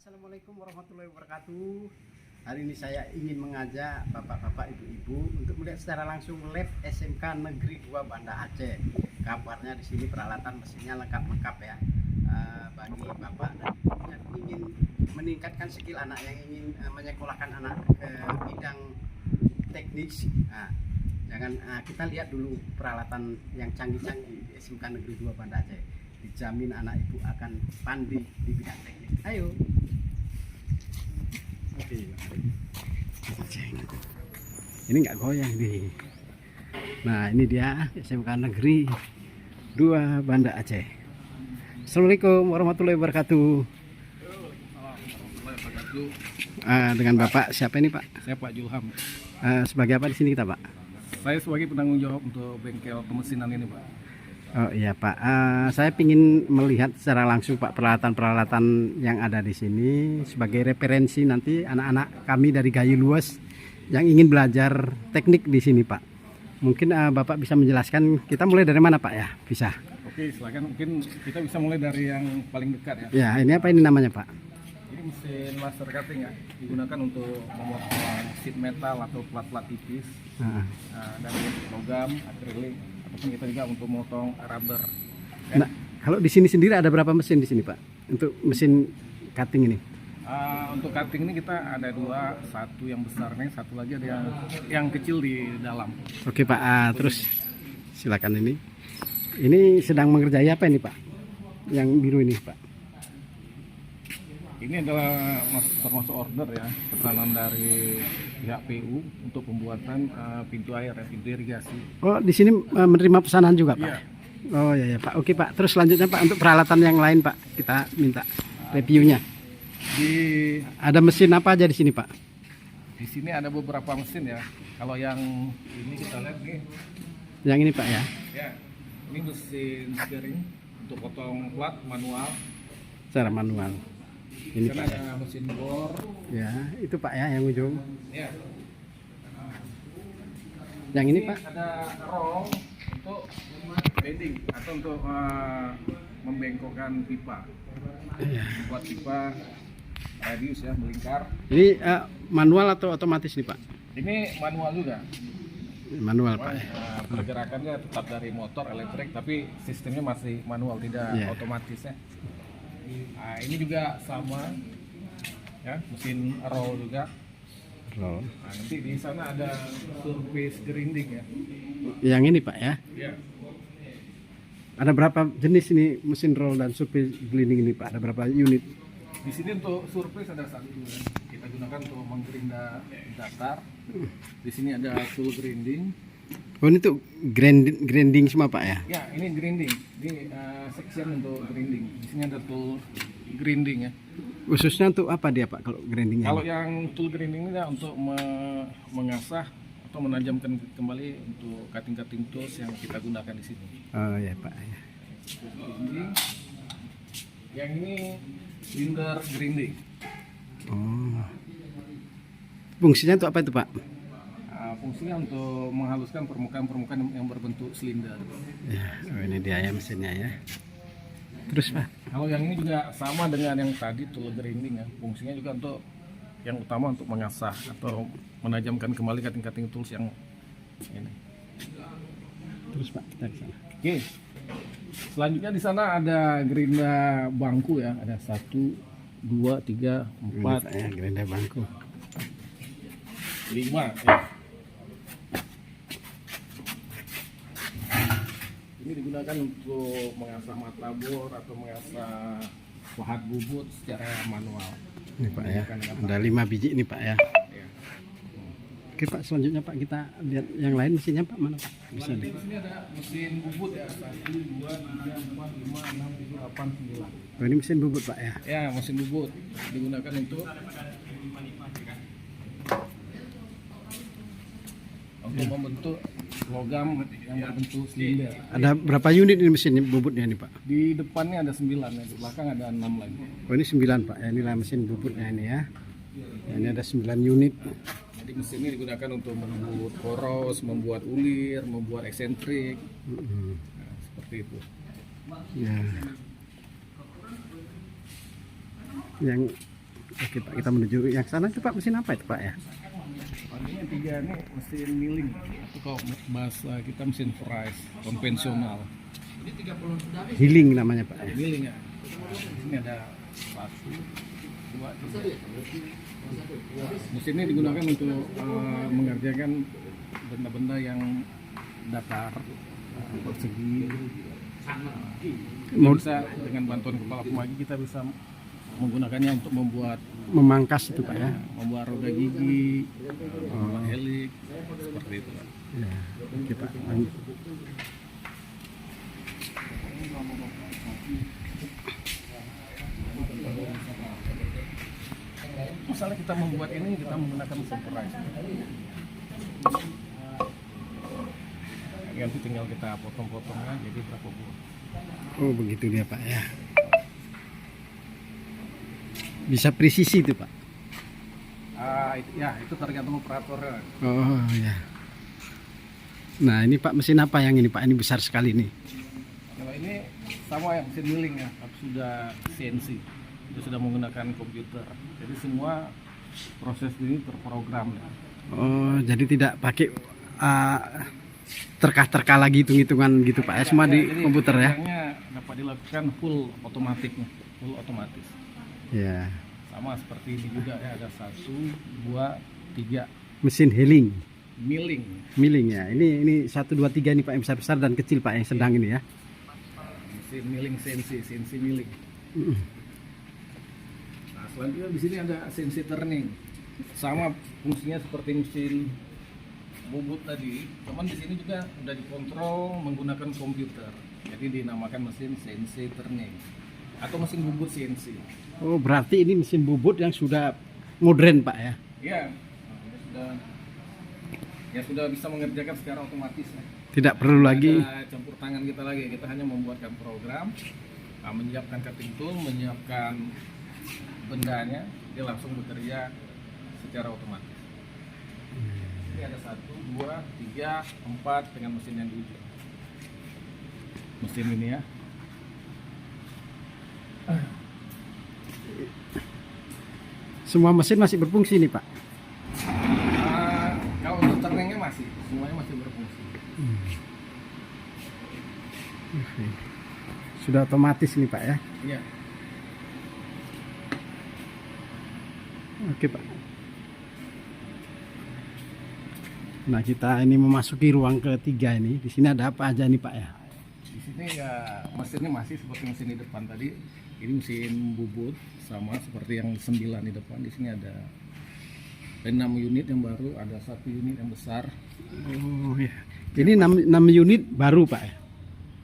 Assalamualaikum warahmatullahi wabarakatuh. Hari ini saya ingin mengajak bapak-bapak, ibu-ibu untuk melihat secara langsung lab SMK Negeri 2 Banda Aceh. Kabarnya di sini peralatan mesinnya lengkap-lengkap ya. Bagi bapak dan ibu yang ingin meningkatkan skill anak, yang ingin menyekolahkan anak ke bidang teknis. Kita lihat dulu peralatan yang canggih-canggih di SMK Negeri 2 Banda Aceh. Dijamin anak ibu akan pandai di bidang teknik. Ayo. Ini nggak goyang di. Nah, ini dia SMK Negeri 2 Banda Aceh. Assalamualaikum warahmatullahi wabarakatuh. Dengan Bapak siapa ini, Pak? Saya Pak Julham. Sebagai apa di sini kita, Pak? Saya sebagai penanggung jawab untuk bengkel pemesinan ini, Pak. Oh iya, Pak. Saya ingin melihat secara langsung, Pak, peralatan-peralatan yang ada di sini sebagai referensi nanti anak-anak kami dari Gayo Luas yang ingin belajar teknik di sini, Pak. Mungkin Bapak bisa menjelaskan, kita mulai dari mana, Pak, ya? Bisa. Oke, silakan. Mungkin kita bisa mulai dari yang paling dekat ya. Ya, ini apa ini namanya, Pak? Ini mesin laser cutting ya, digunakan untuk memotong sheet metal atau plat-plat tipis dari logam, akrilik, ataupun kita juga untuk memotong rubber. Nah, kalau di sini sendiri ada berapa mesin di sini, Pak? Untuk mesin cutting ini? Untuk cutting ini kita ada dua, satu yang besar nih, satu lagi ada yang kecil di dalam. Oke, Pak. Terus silakan ini. Ini sedang mengerjai apa ini, Pak? Yang biru ini, Pak? Ini adalah termasuk order ya, pesanan dari pihak PU untuk pembuatan pintu air ya, pintu irigasi. Oh, di sini menerima pesanan juga, Pak? Iya. Oh iya, Pak. Oke, Pak. Terus selanjutnya, Pak, untuk peralatan yang lain, Pak, kita minta reviewnya. Ada mesin apa aja di sini, Pak? Di sini ada beberapa mesin ya. Kalau yang ini kita lihat nih. Yang ini, Pak, ya? Ya, ini mesin steering untuk potong plat manual. Secara manual. Ini, Sana Pak. ada mesin bor. Ya, itu, Pak, ya, yang ujung. Ya. Yang ini, Pak? Ada roll untuk bending atau untuk membengkokkan pipa. Buat pipa radius ya, melingkar. Ini manual atau otomatis nih, Pak? Ini manual juga. Manual, Pak. Pergerakannya tetap dari motor elektrik, tapi sistemnya masih manual, tidak otomatis ya. Nah, ini juga sama ya, mesin roll juga. Roll. Nah, nanti di sana ada surface grinding ya. Yang ini, Pak, ya? Ya. Ada berapa jenis ini mesin roll dan surface grinding ini, Pak? Ada berapa unit? Di sini untuk surface ada satu ya. Kita gunakan untuk menggerinda datar. Di sini ada tool grinding. Oh, ini tuh grinding semua, Pak, ya? Ya, ini grinding. Ini section untuk grinding. Di sini ada tool grinding ya. Khususnya untuk apa dia, Pak, kalau grindingnya? Kalau yang tool grinding ini untuk mengasah atau menajamkan kembali untuk cutting tools yang kita gunakan di sini. Oh ya, Pak. Ya. Grinding. Yang ini cylinder grinding. Oh. Fungsinya untuk apa itu, Pak? Fungsinya untuk menghaluskan permukaan yang berbentuk silinder. Ya, oh ini dia ya mesinnya ya. Terus, Pak? Kalau yang ini juga sama dengan yang tadi tool grinding ya. Fungsinya juga untuk yang utama untuk mengasah atau menajamkan kembali cutting tools yang ini. Terus, Pak, kita di sana. Oke. Selanjutnya di sana ada gerinda bangku ya. Ada 1, 2, 3, 4, ya, gerinda bangku. 5 ya. Ini digunakan untuk mengasah mata bor atau mengasah pahat bubut secara manual. Ini, Pak, ya. Ada 5 biji ini, Pak, ya. Ya. Oke, Pak, selanjutnya, Pak, kita lihat yang lain mesinnya, Pak, mana, Pak? Bisa Di nih. sini ada mesin bubut ya. 1, 2, 3, 4, 5, 6, 7, 8, 9. Oh, ini mesin bubut, Pak, ya. Ya, mesin bubut digunakan untuk membentuk logam yang berbentuk silinder. Ada berapa unit ini mesin bubutnya ini, Pak? Di depannya ada 9, di belakang ada 6 lagi. Oh, ini 9, Pak. Ya, inilah mesin bubutnya ini ya. Ini ada 9 unit. Jadi mesin ini digunakan untuk membuat poros, membuat ulir, membuat eksentrik. Nah, seperti itu. Ya. Yang Oke Pak, kita menuju yang sana itu Pak, mesin apa itu Pak ya? Ini yang 3 ini mesin milling. Itu kalau bahasa kita mesin fries konvensional. Healing namanya Pak ya. Milling ya. Ini ada 1, 2, 3. Mesin ini digunakan untuk mengerjakan benda-benda yang datar, persegi. Bisa dengan bantuan kepala pemagi kita bisa menggunakannya untuk Memangkas itu Pak ya. membuat roda gigi, membuat helik, seperti itu Pak. Ya, oke Pak. Lanjut. Misalnya kita membuat ini, kita menggunakan mesin fries. Nanti tinggal kita potong-potongnya jadi berapa buah. Oh begitu dia Pak ya. Bisa presisi itu Pak. Itu tergantung operatornya. Oh ya. Nah ini Pak, mesin apa yang ini Pak? Ini besar sekali nih. Kalau ini sama yang mesin milling ya, tapi sudah CNC. Itu sudah menggunakan komputer. Jadi semua proses ini terprogram ya. Oh jadi tidak pakai terka-terka lagi hitung-hitungan gitu Pak ya, semua di Jadi komputer ya. kerjanya dapat dilakukan full otomatis. Ya. Sama seperti ini juga ya, ada 1, 2, 3 Mesin healing, milling. milling ya. Ini 1, 2, 3 nih Pak, yang besar-besar dan kecil Pak, yang sedang ini ya. Mesin milling CNC milling. Nah, selanjutnya di sini ada CNC turning. Sama fungsinya seperti mesin bubut tadi, cuman di sini juga udah dikontrol menggunakan komputer. Jadi dinamakan mesin CNC turning atau mesin bubut CNC. Oh berarti ini mesin bubut yang sudah modern Pak ya. Ya, sudah bisa mengerjakan secara otomatis. Tidak perlu lagi. Ada campur tangan kita lagi, kita hanya membuatkan program, menyiapkan cutting tool, menyiapkan bendanya, dia langsung bekerja secara otomatis. Ini ada 1, 2, 3, 4 dengan mesin yang di ujung. Mesin ini ya. Semua mesin masih berfungsi nih Pak. Kalau untuk turningnya masih, semuanya masih berfungsi. Oke. Sudah otomatis nih Pak ya. Iya. Oke Pak. Nah kita ini memasuki ruang ketiga ini. Di sini ada apa aja nih Pak ya? Di sini ya mesinnya masih seperti mesin di depan tadi. Ini mesin bubut sama seperti yang 9 di depan. Di sini ada 6 unit yang baru, ada 1 unit yang besar. Oh ya. Ini 6 unit baru Pak ya?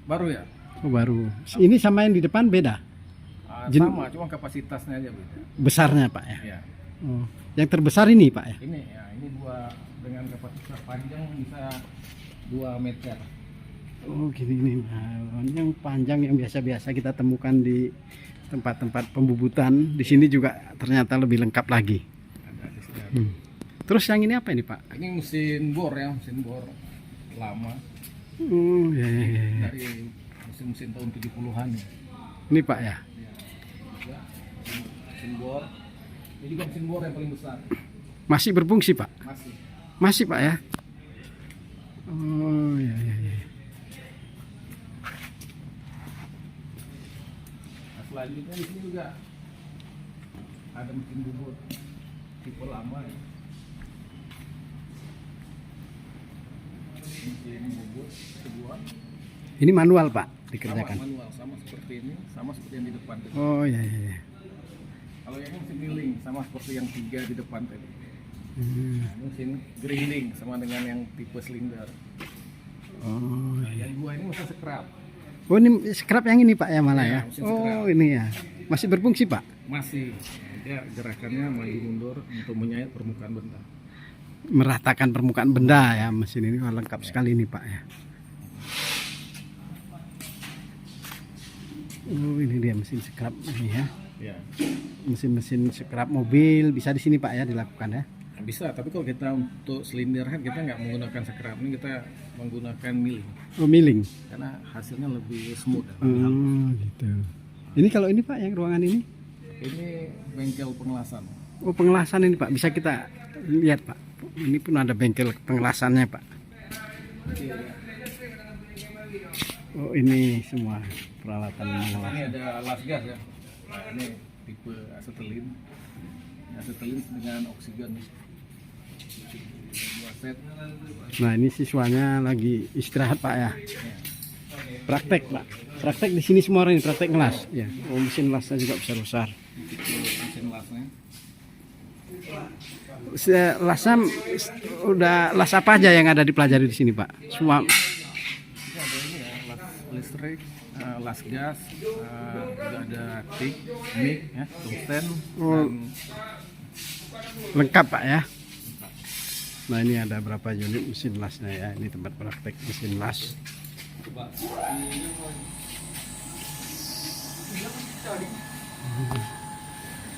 Baru ya? Oh baru. Ini sama yang di depan beda? Sama, cuma kapasitasnya aja beda. Besarnya Pak ya? Ya. Oh. Yang terbesar ini Pak ya? Ini 2 dengan kapasitas panjang bisa 2 meter. Oh gini nih, nah, yang panjang yang biasa-biasa kita temukan di tempat-tempat pembubutan, di sini juga ternyata lebih lengkap lagi. Ada di sini. Terus yang ini apa ini Pak? Ini mesin bor ya, mesin bor lama. Oh ya, ya, ya. Dari mesin-mesin tahun 70-an ya. Ini Pak ya? Ya, mesin bor. Ini juga mesin bor yang paling besar. Masih berfungsi Pak? Masih. Masih Pak ya? Oh ya, ya, ya. Nah, selanjutnya di sini juga ada mesin bubut tipe lama ya. Mesin bubut kedua. Ini manual Pak dikerjakan? Sama, manual, sama seperti ini, sama seperti yang di depan tadi. Oh ya, ya, ya. Kalau yang ini mesin milling sama seperti yang 3 di depan tadi. Nah, ini mesin grinding sama dengan yang tipe silinder. Oh Nah, yang 2 ini mesin scrap. Oh ini scrap yang ini Pak ya malah Ya, ya? mesin Oh scrap. ini ya. Masih berfungsi Pak? Masih. Dia gerakannya maju mundur untuk menyayat permukaan benda. Meratakan permukaan benda ya mesin ini. Wah, lengkap sekali nih Pak ya. Oh ini dia mesin scrap ini ya. Ya. Mesin-mesin scrap mobil bisa di sini Pak ya dilakukan ya. Bisa, tapi kalau kita untuk silinder kan kita nggak menggunakan scrap, ini kita menggunakan milling Oh milling. karena hasilnya lebih smooth. Oh gitu. Ini kalau ini Pak yang ruangan ini? Ini bengkel pengelasan. Oh, pengelasan ini Pak, bisa kita lihat Pak. Ini pun ada bengkel pengelasannya Pak. Oh, ini semua peralatan Ini pengelasan. ada las gas ya. Nah, ini tipe asetilin. Asetilin dengan oksigen. 2 set. Nah, ini siswanya lagi istirahat Pak ya. Praktek Pak. Praktek di sini semua orang ini praktek ngelas. Ya. Oh, mesin lasnya juga besar-besar. Mesin lasnya. Lasnya udah las apa aja yang ada dipelajari di sini Pak? Semua. Ini ada ini ya, las listrik, las gas, juga ada tik, mic, ya, tungsten, Oh. dan Lengkap Pak ya. Nah, ini ada berapa unit mesin lasnya ya. Ini tempat praktek mesin las.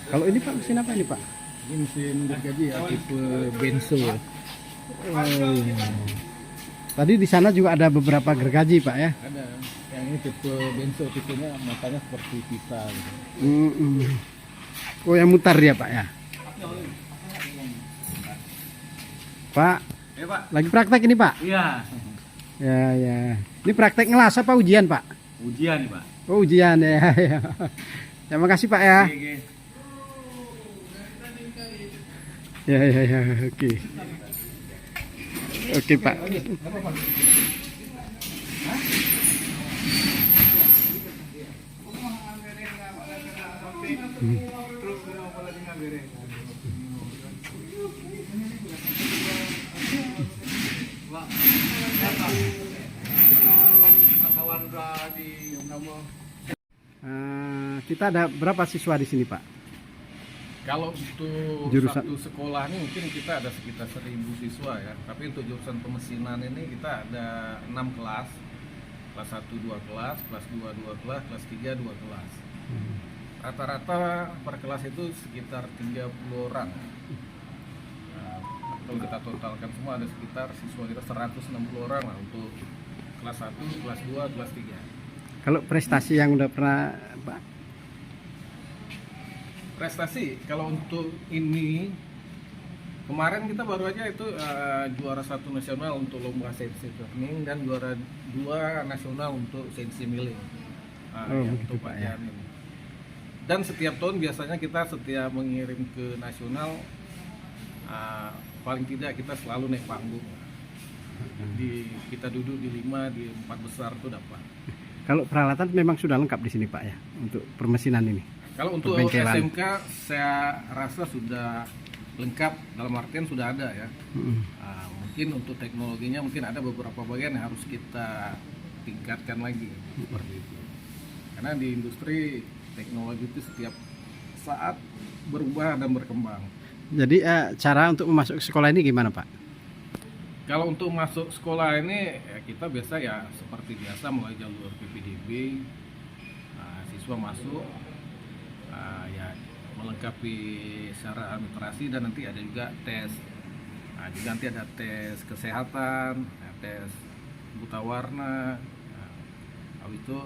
Kalau ini Pak, mesin apa ini Pak? ini mesin gergaji ya, tipe benzo ya. Oh, iya. Tadi di sana juga ada beberapa gergaji Pak ya. Ada yang ini tipe benzo, tipenya matanya seperti pita gitu. Oh, yang mutar dia Pak ya. Pak, Ya Pak. lagi praktek ini Pak. Iya. Ya, ya. Ini praktek ngelas apa ujian Pak? Ujian nih Pak. Oh, ujian ya. Ya. Terima kasih Pak ya. Oke. Ya, ya, ya. Oke. Oke Pak. Kita ada berapa siswa di sini Pak? Kalau untuk Jurusan. satu sekolah ini mungkin kita ada sekitar 1.000 siswa ya. Tapi untuk jurusan pemesinan ini kita ada 6 kelas. Kelas 1 2 kelas, kelas 2 2 kelas, kelas 3 2 kelas. Rata-rata per kelas itu sekitar 30 orang. Nah, kalau kita totalkan semua ada sekitar siswa kita 160 orang lah untuk kelas 1, kelas 2, kelas 3. Kalau prestasi yang udah pernah Pak? Prestasi kalau untuk ini kemarin kita baru aja itu juara 1 nasional untuk lomba CNC turning dan juara 2 nasional untuk CNC milling. Oh, Ya, begitu, untuk Pak, ya. bagian ini. Dan setiap tahun biasanya kita setiap mengirim ke nasional paling tidak kita selalu naik panggung. Kita duduk di 5 di 4 besar itu dapat. Kalau peralatan memang sudah lengkap di sini Pak ya untuk permesinan ini. Kalau untuk Perbengkelan. SMK saya rasa sudah lengkap, dalam artian sudah ada ya. Mungkin untuk teknologinya mungkin ada beberapa bagian yang harus kita tingkatkan lagi seperti itu. Karena di industri teknologi itu setiap saat berubah dan berkembang. Jadi cara untuk masuk ke sekolah ini gimana Pak? Kalau untuk masuk sekolah ini ya kita biasa ya seperti biasa melalui jalur PPDB, siswa masuk ya melengkapi syarat administrasi dan nanti ada juga tes. Juga nanti ada tes kesehatan, tes buta warna. Habis itu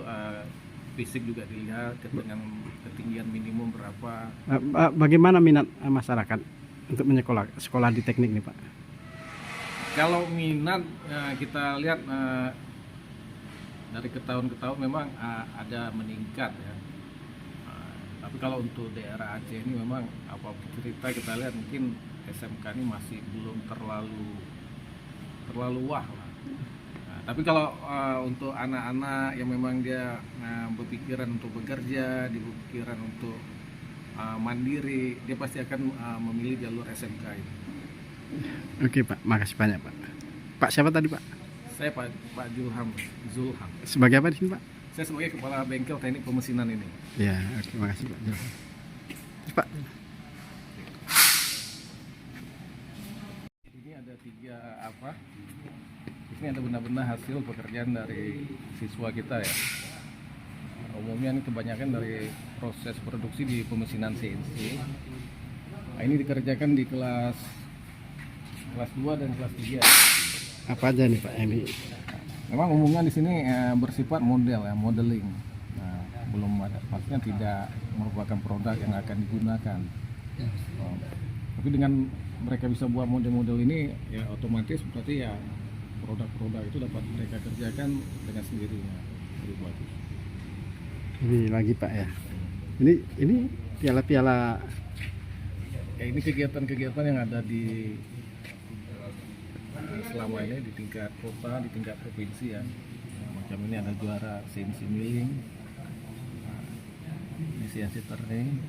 fisik juga dilihat dengan ketinggian minimum berapa. Bagaimana minat masyarakat untuk sekolah di teknik nih Pak? Kalau minat kita lihat dari ke tahun ke tahun memang ada meningkat ya. Tapi kalau untuk daerah Aceh ini memang apa cerita kita lihat mungkin SMK ini masih belum terlalu wah lah. Tapi kalau untuk anak-anak yang memang dia berpikiran untuk bekerja, berpikiran untuk mandiri, dia pasti akan memilih jalur SMK ini. Oke Pak, makasih banyak Pak. Pak siapa tadi Pak? Saya Pak Zulham. Sebagai apa di sini Pak? Saya sebagai kepala bengkel teknik pemesinan ini. Ya, oke, makasih Pak. Terus, Pak. Ini ada 3 apa? Ini ada benda-benda hasil pekerjaan dari siswa kita ya. Umumnya ini kebanyakan dari proses produksi di pemesinan CNC. Nah, ini dikerjakan di kelas 2 dan kelas 3. Apa aja nih Pak ini? Memang umumnya di sini bersifat model ya, modeling. Nah, belum ada, maksudnya tidak merupakan produk yang akan digunakan. Tapi dengan mereka bisa buat model-model ini, ya otomatis berarti ya produk-produk itu dapat mereka kerjakan dengan sendirinya. Lebih bagus. Ini lagi Pak ya. Ini piala-piala. Ya, ini kegiatan-kegiatan yang ada di selama ini di tingkat kota, di tingkat provinsi ya. Macam ini ada juara CNC milling, ini CNC turning,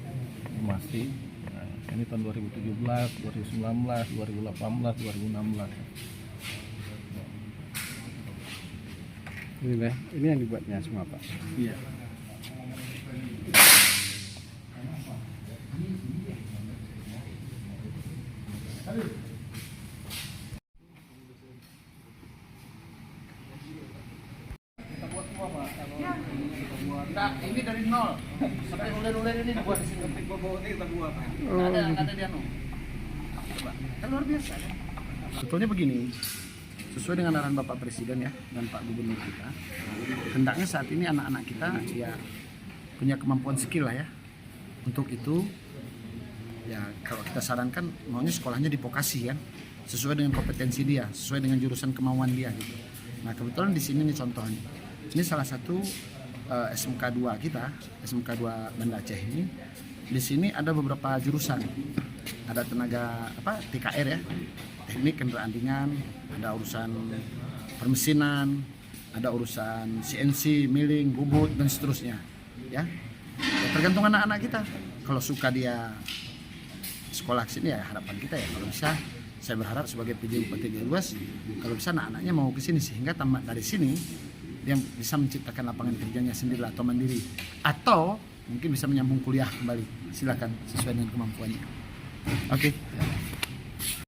ini masih. Nah, ini tahun 2017, 2019, 2018, 2016. Ini yang dibuatnya semua Pak. Iya. Kita buat semua Pak. Nah, ini dari nol sampai ular-ular ini dibuat di sini. Bawa ini kita buat. Ada di anu. Coba. Kan luar biasa ya. Sebetulnya begini, sesuai dengan arahan Bapak Presiden ya dan Pak Gubernur kita, hendaknya saat ini anak-anak kita ya punya kemampuan skill lah ya. Untuk itu ya kalau kita sarankan maunya sekolahnya di vokasi kan, sesuai dengan kompetensi dia, sesuai dengan jurusan kemauan dia gitu. Nah kebetulan di sini nih contohnya, ini salah satu SMK 2 kita, SMK 2 Banda Aceh ini. Di sini ada beberapa jurusan, ada tenaga TKR ya, teknik kendaraan ringan, ada urusan permesinan, ada urusan CNC, milling, bubut dan seterusnya. Ya, tergantung anak-anak kita. Kalau suka dia sekolah sini ya harapan kita ya kalau bisa. Saya berharap sebagai PJ Bupati Luas, kalau bisa anak-anaknya mau ke sini sehingga tamat dari sini dia bisa menciptakan lapangan kerjanya sendiri atau mandiri, atau mungkin bisa menyambung kuliah kembali. Silakan sesuai dengan kemampuannya. Oke.